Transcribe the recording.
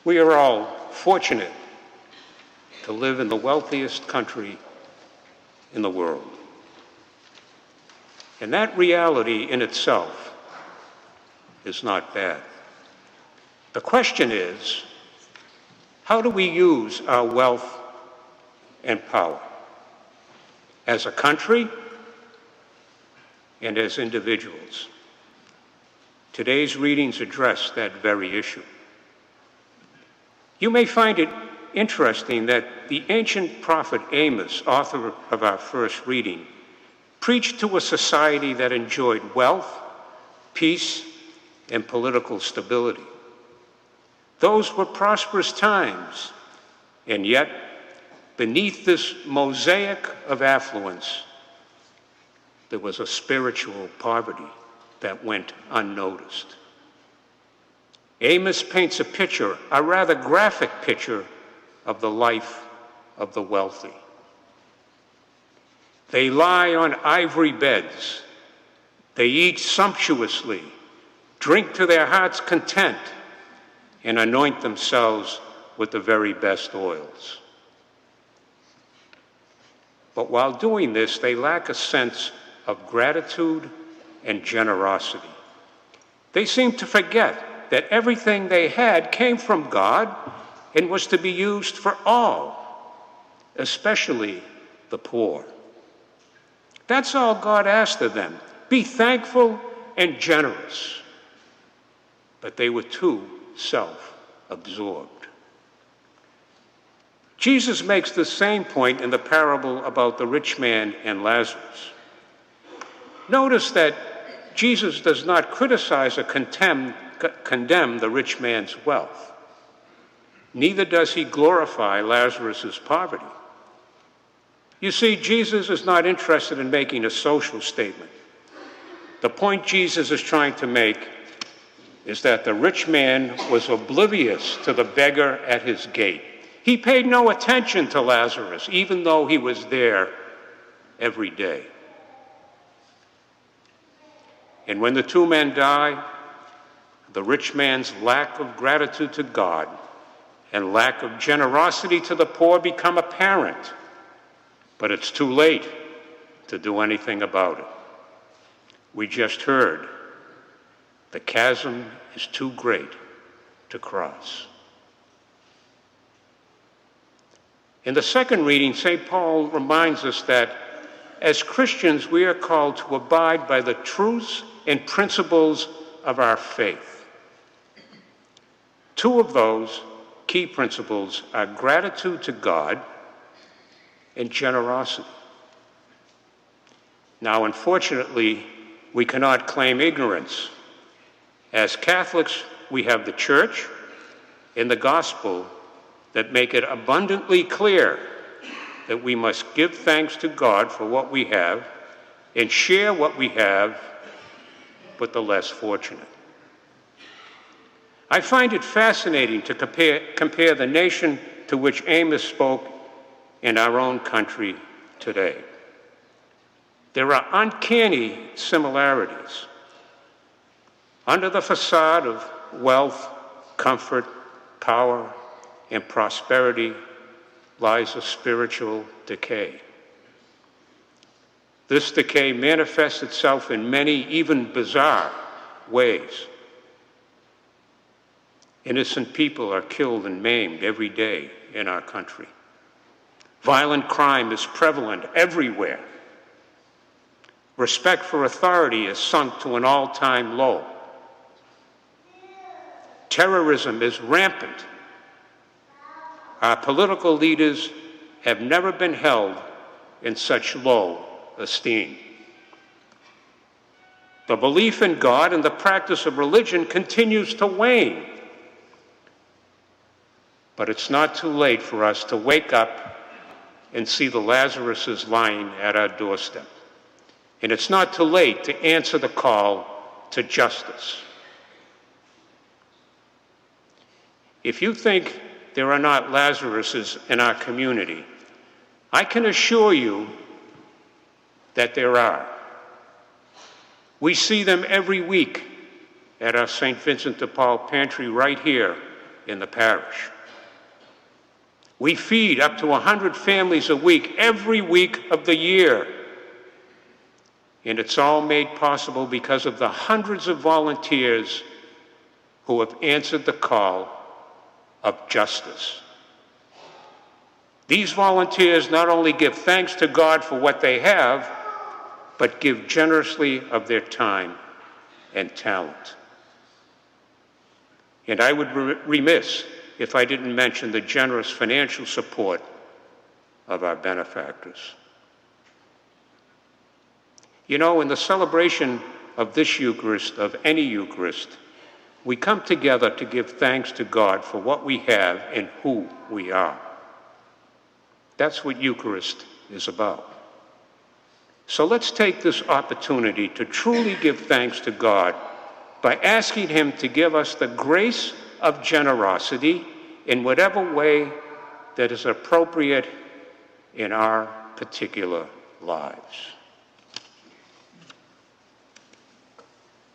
We are all fortunate to live in the wealthiest country in the world. And that reality in itself is not bad. The question is, how do we use our wealth and power as a country and as individuals? Today's readings address that very issue. You may find it interesting that the ancient prophet Amos, author of our first reading, preached to a society that enjoyed wealth, peace, and political stability. Those were prosperous times, and yet, beneath this mosaic of affluence, there was a spiritual poverty that went unnoticed. Amos paints a picture, a rather graphic picture, of the life of the wealthy. They lie on ivory beds. They eat sumptuously, drink to their heart's content, and anoint themselves with the very best oils. But while doing this, they lack a sense of gratitude and generosity. They seem to forget that everything they had came from God and was to be used for all, especially the poor. That's all God asked of them. Be thankful and generous. But they were too self-absorbed. Jesus makes the same point in the parable about the rich man and Lazarus. Notice that Jesus does not criticize or condemn the rich man's wealth. Neither does he glorify Lazarus' poverty. You see, Jesus is not interested in making a social statement. The point Jesus is trying to make is that the rich man was oblivious to the beggar at his gate. He paid no attention to Lazarus, even though he was there every day. And when the two men die, the rich man's lack of gratitude to God and lack of generosity to the poor become apparent. But it's too late to do anything about it. We just heard the chasm is too great to cross. In the second reading, St. Paul reminds us that as Christians, we are called to abide by the truths and principles of our faith. Two of those key principles are gratitude to God and generosity. Now, unfortunately, we cannot claim ignorance. As Catholics, we have the Church and the Gospel that make it abundantly clear that we must give thanks to God for what we have and share what we have with the less fortunate. I find it fascinating to compare the nation to which Amos spoke in our own country today. There are uncanny similarities. Under the facade of wealth, comfort, power, and prosperity lies a spiritual decay. This decay manifests itself in many, even bizarre, ways. Innocent people are killed and maimed every day in our country. Violent crime is prevalent everywhere. Respect for authority is sunk to an all-time low. Terrorism is rampant. Our political leaders have never been held in such low esteem. The belief in God and the practice of religion continues to wane. But it's not too late for us to wake up and see the Lazaruses lying at our doorstep. And it's not too late to answer the call to justice. If you think there are not Lazaruses in our community, I can assure you that there are. We see them every week at our St. Vincent de Paul pantry right here in the parish. We feed up to 100 families a week, every week of the year. And it's all made possible because of the hundreds of volunteers who have answered the call of justice. These volunteers not only give thanks to God for what they have, but give generously of their time and talent. And I would be remiss if I didn't mention the generous financial support of our benefactors. You know, in the celebration of this Eucharist, of any Eucharist, we come together to give thanks to God for what we have and who we are. That's what Eucharist is about. So let's take this opportunity to truly give thanks to God by asking Him to give us the grace of generosity in whatever way that is appropriate in our particular lives.